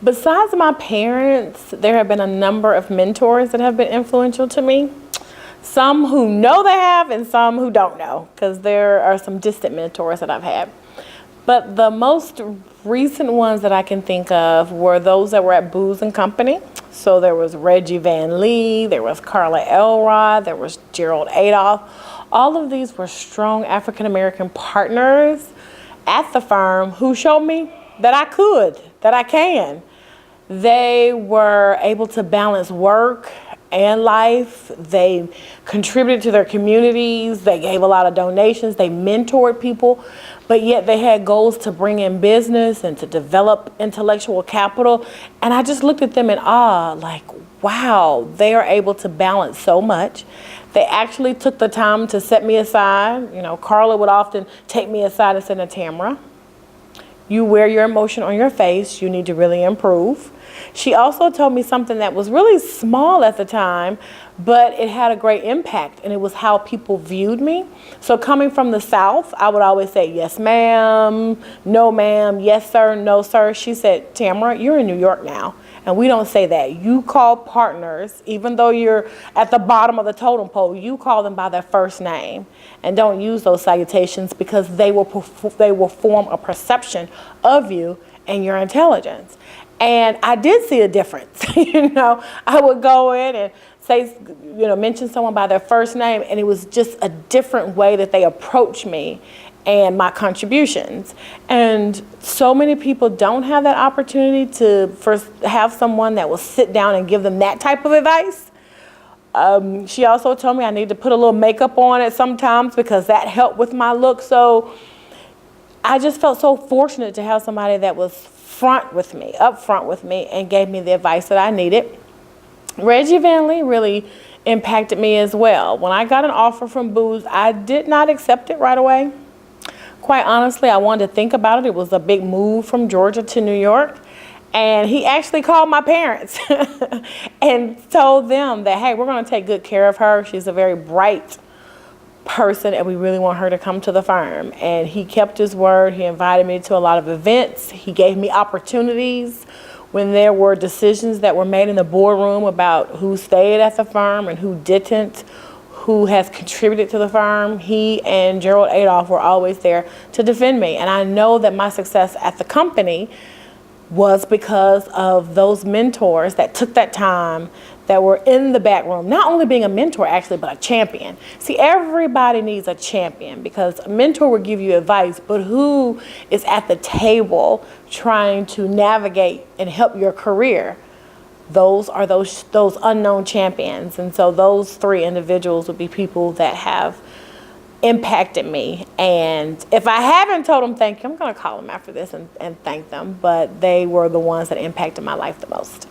Besides my parents, there have been a number of mentors that have been influential to me. Some who know they have and some who don't know, because there are some distant mentors that I've had. But the most recent ones that I can think of were those that were at Booz and Company. So there was Reggie Van Lee, there was Carla Elrod, there was Gerald Adolph. All of these were strong African American partners at the firm who showed me that I could, that I can. They were able to balance work and life. They contributed to their communities. They gave a lot of donations. They mentored people, but yet they had goals to bring in business and to develop intellectual capital. And I just looked at them in awe, like, wow, they are able to balance so much. They actually took the time to set me aside. You know, Carla would often take me aside and say, "Now, Tamara, you wear your emotion on your face. You need to really improve." She also told me something that was really small at the time, but it had a great impact, and it was how people viewed me. So coming from the South, I would always say, "Yes, ma'am," "No, ma'am," "Yes, sir," "No, sir." She said, "Tamara, you're in New York now, and we don't say that. You call partners, even though you're at the bottom of the totem pole, you call them by their first name, and don't use those salutations because they will form a perception of you and your intelligence." And I did see a difference. You know, I would go in and say, you know, mention someone by their first name, and it was just a different way that they approached me and my contributions. And so many people don't have that opportunity to first have someone that will sit down and give them that type of advice. She also told me I need to put a little makeup on it sometimes because that helped with my look. So I just felt so fortunate to have somebody that was up front with me, and gave me the advice that I needed. Reggie Van Lee really impacted me as well. When I got an offer from Booz, I did not accept it right away. Quite honestly, I wanted to think about it. It was a big move from Georgia to New York. And he actually called my parents and told them that, "Hey, we're going to take good care of her. She's a very bright person, and we really want her to come to the firm." And he kept his word. He invited me to a lot of events. He gave me opportunities when there were decisions that were made in the boardroom about who stayed at the firm and who didn't, who has contributed to the firm. He and Gerald Adolph were always there to defend me. And I know that my success at the company was because of those mentors that took that time, that were in the back room, not only being a mentor actually, but a champion. See, everybody needs a champion because a mentor will give you advice, but who is at the table trying to navigate and help your career? Those are those unknown champions. And so those three individuals would be people that have impacted me. And if I haven't told them thank you, I'm going to call them after this and thank them. But they were the ones that impacted my life the most.